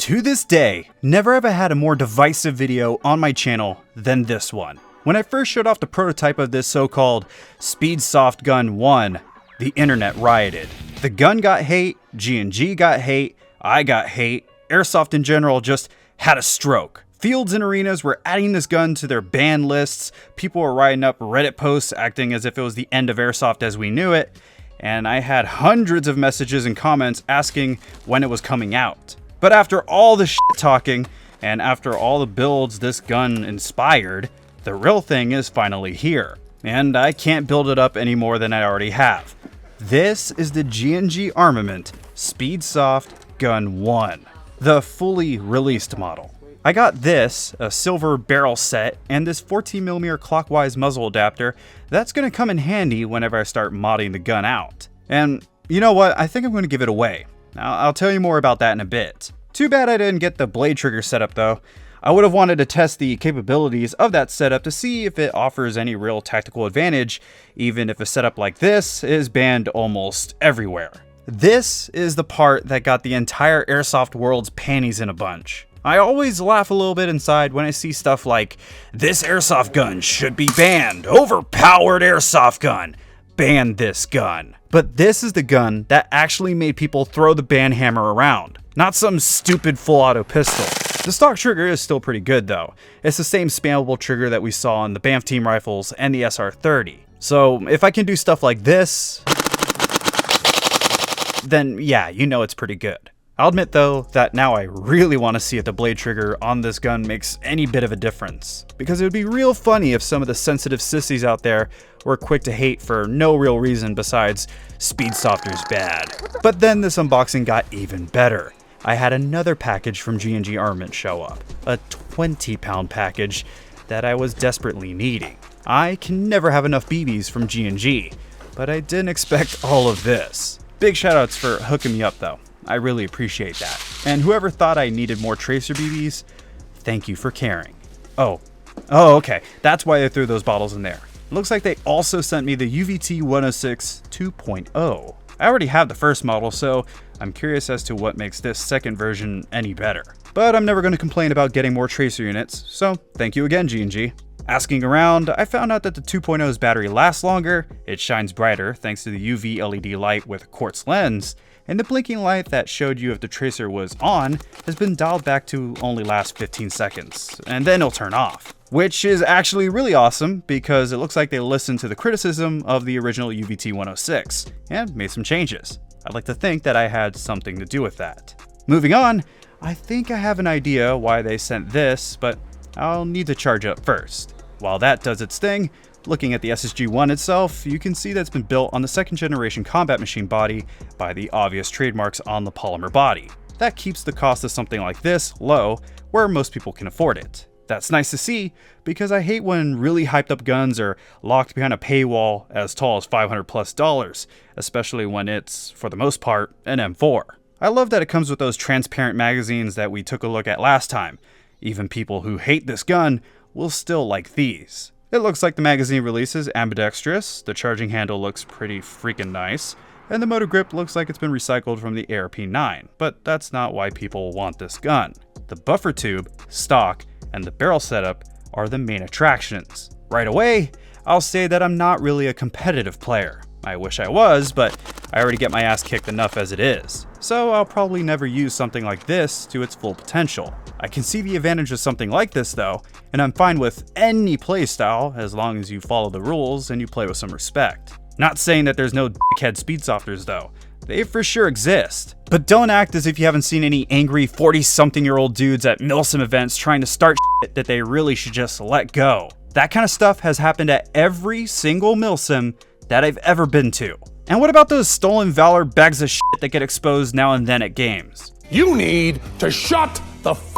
To this day, never have I had a more divisive video on my channel than this one. When I first showed off the prototype of this so-called Speedsoft Gun 1, the internet rioted. The gun got hate, G&G got hate, I got hate, Airsoft in general just had a stroke. Fields and arenas were adding this gun to their ban lists, people were writing up Reddit posts acting as if it was the end of Airsoft as we knew it, and I had hundreds of messages and comments asking when it was coming out. But after all the shit talking, and after all the builds this gun inspired, the real thing is finally here. And I can't build it up any more than I already have. This is the G&G Armament Speedsoft Gun 1, the fully released model. I got this, a silver barrel set, and this 14mm clockwise muzzle adapter that's going to come in handy whenever I start modding the gun out. And you know what, I think I'm going to give it away. I'll tell you more about that in a bit. Too bad I didn't get the blade trigger setup though. I would have wanted to test the capabilities of that setup to see if it offers any real tactical advantage, even if a setup like this is banned almost everywhere. This is the part that got the entire Airsoft world's panties in a bunch. I always laugh a little bit inside when I see stuff like, "This Airsoft gun should be banned, overpowered Airsoft gun, ban this gun." But this is the gun that actually made people throw the ban hammer around, not some stupid full auto pistol. The stock trigger is still pretty good though. It's the same spammable trigger that we saw on the Banff Team rifles and the SR30. So if I can do stuff like this, then yeah, you know it's pretty good. I'll admit though that now I really want to see if the blade trigger on this gun makes any bit of a difference, because it would be real funny if some of the sensitive sissies out there were quick to hate for no real reason besides Speedsofter's bad. But then this unboxing got even better. I had another package from G&G Armament show up, a 20-pound package that I was desperately needing. I can never have enough BBs from G&G, but I didn't expect all of this. Big shoutouts for hooking me up though. I really appreciate that. And whoever thought I needed more tracer BBs, thank you for caring. Oh, okay, that's why I threw those bottles in there. Looks like they also sent me the UVT 106 2.0. I already have the first model, so I'm curious as to what makes this second version any better. But I'm never going to complain about getting more tracer units, so thank you again, G&G. Asking around, I found out that the 2.0's battery lasts longer, it shines brighter thanks to the UV LED light with a quartz lens, and the blinking light that showed you if the tracer was on has been dialed back to only last 15 seconds, and then it'll turn off. Which is actually really awesome because it looks like they listened to the criticism of the original UVT 106 and made some changes. I'd like to think that I had something to do with that. Moving on, I think I have an idea why they sent this, but I'll need to charge up first. While that does its thing, looking at the SSG1 itself, you can see that it's been built on the second generation combat machine body by the obvious trademarks on the polymer body. That keeps the cost of something like this low, where most people can afford it. That's nice to see, because I hate when really hyped up guns are locked behind a paywall as tall as $500+, especially when it's, for the most part, an M4. I love that it comes with those transparent magazines that we took a look at last time. Even people who hate this gun will still like these. It looks like the magazine release is ambidextrous, the charging handle looks pretty freaking nice, and the motor grip looks like it's been recycled from the ARP9, but that's not why people want this gun. The buffer tube, stock, and the barrel setup are the main attractions. Right away, I'll say that I'm not really a competitive player. I wish I was, but I already get my ass kicked enough as it is. So I'll probably never use something like this to its full potential. I can see the advantage of something like this though, and I'm fine with any playstyle as long as you follow the rules and you play with some respect. Not saying that there's no dickhead speedsofters though. They for sure exist. But don't act as if you haven't seen any angry 40-something-year-old dudes at Milsim events trying to start shit that they really should just let go. That kind of stuff has happened at every single Milsim that I've ever been to. And what about those stolen valor bags of shit that get exposed now and then at games? You need to shut the f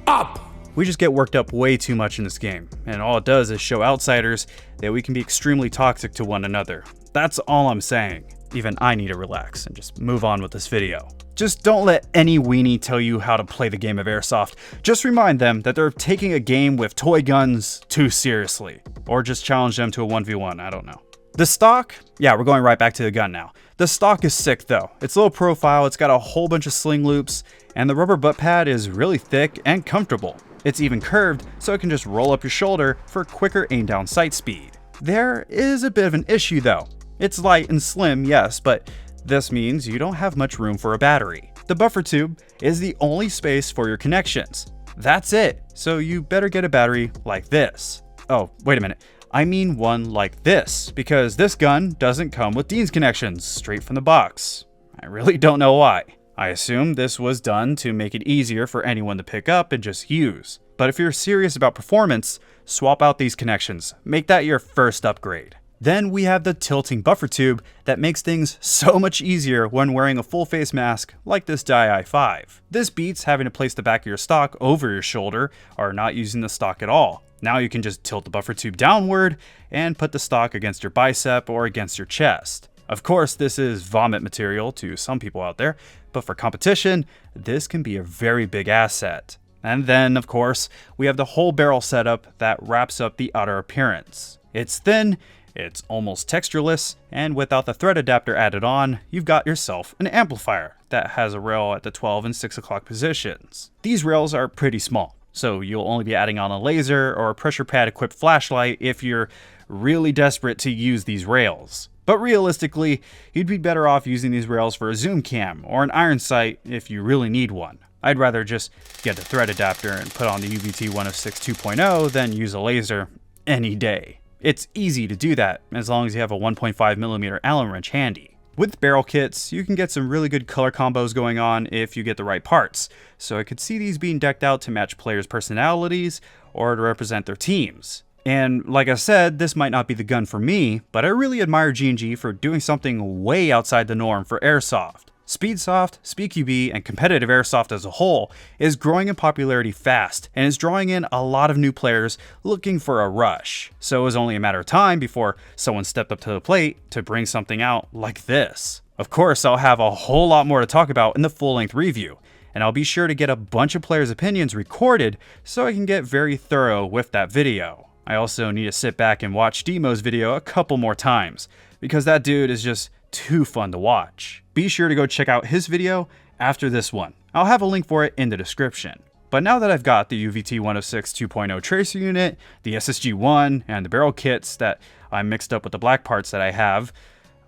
up! We just get worked up way too much in this game, and all it does is show outsiders that we can be extremely toxic to one another. That's all I'm saying. Even I need to relax and just move on with this video. Just don't let any weenie tell you how to play the game of Airsoft. Just remind them that they're taking a game with toy guns too seriously. Or just challenge them to a 1v1, I don't know. The stock, yeah, we're going right back to the gun now. The stock is sick though. It's low profile, it's got a whole bunch of sling loops, and the rubber butt pad is really thick and comfortable. It's even curved, so it can just roll up your shoulder for quicker aim down sight speed. There is a bit of an issue though. It's light and slim, yes, but this means you don't have much room for a battery. The buffer tube is the only space for your connections. That's it, so you better get a battery like this. Oh, wait a minute. I mean one like this, because this gun doesn't come with Dean's connections straight from the box. I really don't know why. I assume this was done to make it easier for anyone to pick up and just use. But if you're serious about performance, swap out these connections. Make that your first upgrade. Then we have the tilting buffer tube that makes things so much easier when wearing a full face mask like this Dye i5. This beats having to place the back of your stock over your shoulder or not using the stock at all. Now you can just tilt the buffer tube downward and put the stock against your bicep or against your chest. Of course, this is vomit material to some people out there, but for competition, this can be a very big asset. And then, of course, we have the whole barrel setup that wraps up the outer appearance. It's thin, it's almost textureless, and without the thread adapter added on, you've got yourself an amplifier that has a rail at the 12 and 6 o'clock positions. These rails are pretty small, so you'll only be adding on a laser or a pressure pad equipped flashlight if you're really desperate to use these rails. But realistically, you'd be better off using these rails for a zoom cam or an iron sight if you really need one. I'd rather just get the thread adapter and put on the UVT 106 2.0 than use a laser any day. It's easy to do that as long as you have a 1.5mm Allen wrench handy. With barrel kits, you can get some really good color combos going on if you get the right parts, so I could see these being decked out to match players' personalities or to represent their teams. And like I said, this might not be the gun for me, but I really admire G&G for doing something way outside the norm for Airsoft. Speedsoft, SpeedQB, and competitive Airsoft as a whole is growing in popularity fast and is drawing in a lot of new players looking for a rush. So it was only a matter of time before someone stepped up to the plate to bring something out like this. Of course, I'll have a whole lot more to talk about in the full-length review, and I'll be sure to get a bunch of players' opinions recorded so I can get very thorough with that video. I also need to sit back and watch Demo's video a couple more times, because that dude is just too fun to watch. Be sure to go check out his video after this one. I'll have a link for it in the description. But now that I've got the UVT 106 2.0 tracer unit, the SSG1, and the barrel kits that I mixed up with the black parts that I have,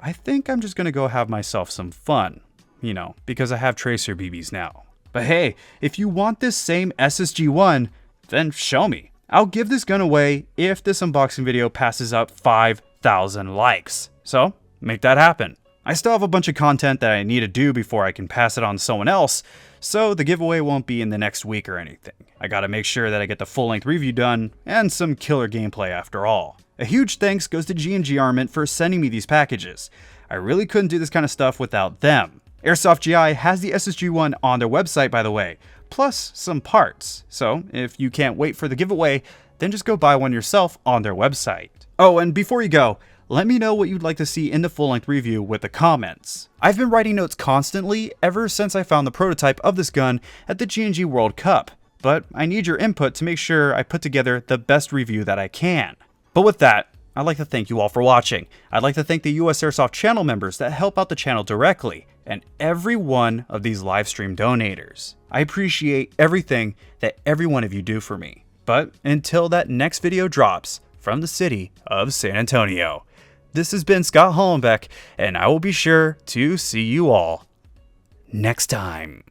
I think I'm just gonna go have myself some fun. You know, because I have tracer BBs now. But hey, if you want this same SSG1, then show me. I'll give this gun away if this unboxing video passes up 5,000 likes. So, make that happen. I still have a bunch of content that I need to do before I can pass it on to someone else, so the giveaway won't be in the next week or anything. I gotta make sure that I get the full-length review done, and some killer gameplay after all. A huge thanks goes to G&G Armament for sending me these packages. I really couldn't do this kind of stuff without them. Airsoft GI has the SSG1 on their website, by the way, plus some parts. So if you can't wait for the giveaway, then just go buy one yourself on their website. Oh, and before you go, let me know what you'd like to see in the full-length review with the comments. I've been writing notes constantly ever since I found the prototype of this gun at the G&G World Cup, but I need your input to make sure I put together the best review that I can. But with that, I'd like to thank you all for watching. I'd like to thank the USAirsoft channel members that help out the channel directly, and every one of these livestream donators. I appreciate everything that every one of you do for me. But until that next video drops from the city of San Antonio, this has been Scott Hollenbeck, and I will be sure to see you all next time.